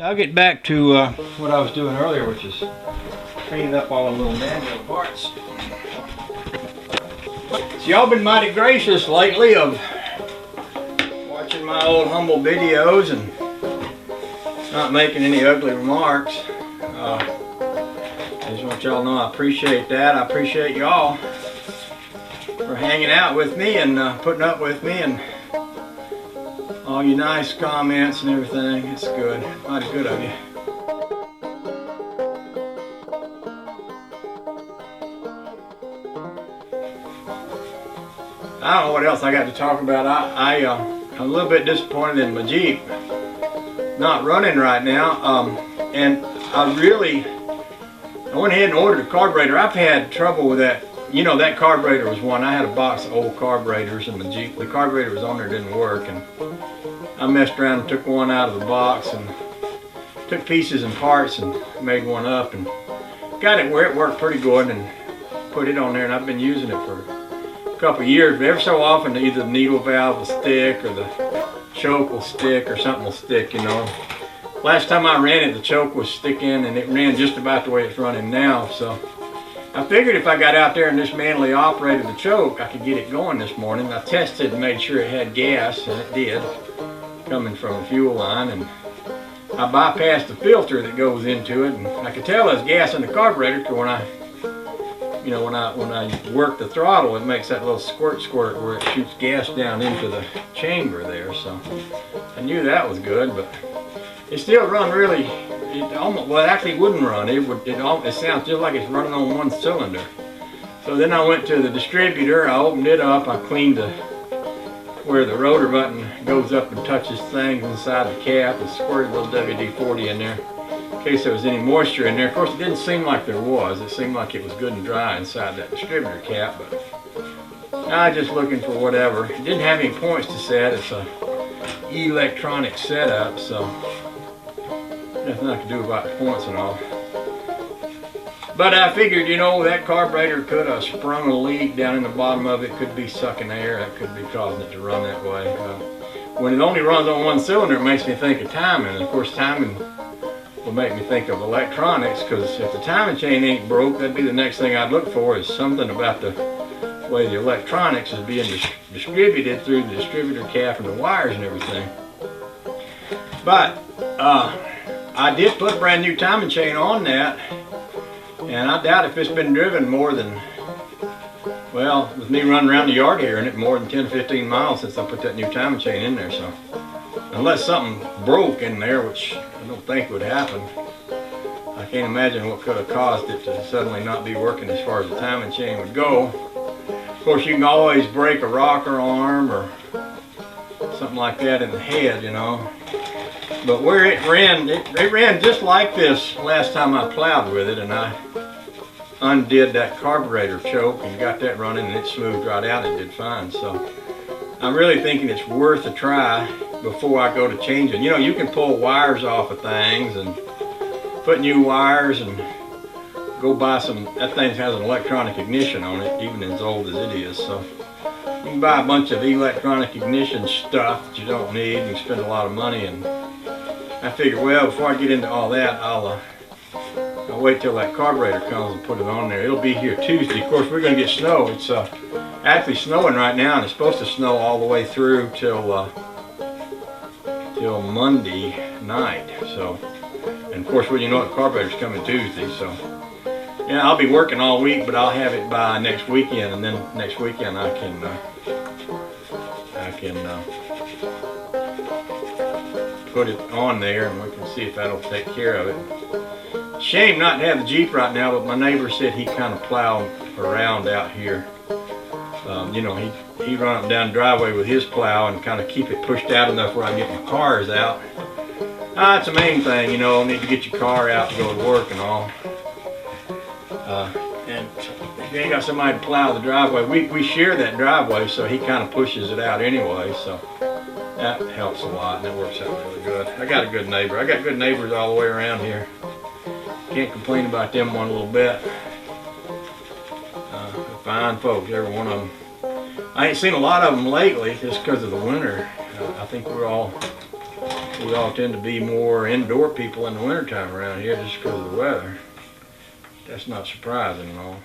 I'll get back to what I was doing earlier, which is cleaning up all the little banjo parts. So y'all been mighty gracious lately of watching my old humble videos and not making any ugly remarks. I just want y'all to know I appreciate that. I appreciate y'all for hanging out with me and putting up with me and all you nice comments and everything. It's good. Mighty good of you. I don't know what else I got to talk about. I'm a little bit disappointed in my Jeep not running right now. And I went ahead and ordered a carburetor. I've had trouble with that. You know, that carburetor was one. I had a box of old carburetors in my Jeep. The carburetor was on there, didn't work, and I messed around and took one out of the box and took pieces and parts and made one up and got it where it worked pretty good and put it on there, and I've been using it for a couple of years. But every so often either the needle valve will stick or the choke will stick or something will stick, you know. Last time I ran it, the choke was sticking and it ran just about the way it's running now. So I figured if I got out there and just manually operated the choke, I could get it going this morning. I tested and made sure it had gas, and it did, coming from a fuel line, and I bypassed the filter that goes into it, and I could tell there's gas in the carburetor because when I work the throttle, it makes that little squirt where it shoots gas down into the chamber there. So I knew that was good, but it still run really. It almost, well, it actually wouldn't run. It sounds just like it's running on one cylinder. So then I went to the distributor. I opened it up. I cleaned where the rotor button goes up and touches things inside the cap, and squirted a little WD-40 in there in case there was any moisture in there. Of course, it didn't seem like there was. It seemed like it was good and dry inside that distributor cap, but I was just looking for whatever. It didn't have any points to set. It's a electronic setup, so nothing I can do about the points and all. But I figured, you know, that carburetor could have sprung a leak down in the bottom of it. Could be sucking air. That could be causing it to run that way. When it only runs on one cylinder, it makes me think of timing. And of course, timing will make me think of electronics, because if the timing chain ain't broke, that'd be the next thing I'd look for, is something about the way the electronics is being distributed through the distributor cap and the wires and everything. But I did put a brand new timing chain on that, and I doubt if it's been driven more than, well, with me running around the yard here in it, more than 10-15 miles since I put that new timing chain in there. So unless something broke in there, which I don't think would happen, I can't imagine what could have caused it to suddenly not be working as far as the timing chain would go. Of course, you can always break a rocker arm or something like that in the head, you know. But where it ran just like this last time I plowed with it, and I undid that carburetor choke and got that running, and it smoothed right out and did fine. So I'm really thinking it's worth a try before I go to changing. You know, you can pull wires off of things and put new wires and go buy some. That thing has an electronic ignition on it, even as old as it is. So you can buy a bunch of electronic ignition stuff that you don't need and spend a lot of money. And I figure, well, before I get into all that, I'll wait till that carburetor comes and put it on there. It'll be here Tuesday. Of course, we're going to get snow. It's actually snowing right now, and it's supposed to snow all the way through till Monday night. So, and of course, well, you know, the carburetor's coming Tuesday. So, yeah, I'll be working all week, but I'll have it by next weekend, and then next weekend I can put it on there, and we can see if that'll take care of it. Shame not to have the Jeep right now, but my neighbor said he kind of plowed around out here. You know, he run up and down the driveway with his plow and kind of keep it pushed out enough where I can get my cars out. That's the main thing, you know, need to get your car out to go to work and all. And if you ain't got somebody to plow the driveway, we share that driveway, so he kind of pushes it out anyway, so that helps a lot, and it works out really good. I got a good neighbor. I got good neighbors all the way around here. Can't complain about them one little bit. Fine folks, every one of them. I ain't seen a lot of them lately just because of the winter. I think we're all We all tend to be more indoor people in the wintertime around here just because of the weather. That's not surprising at all.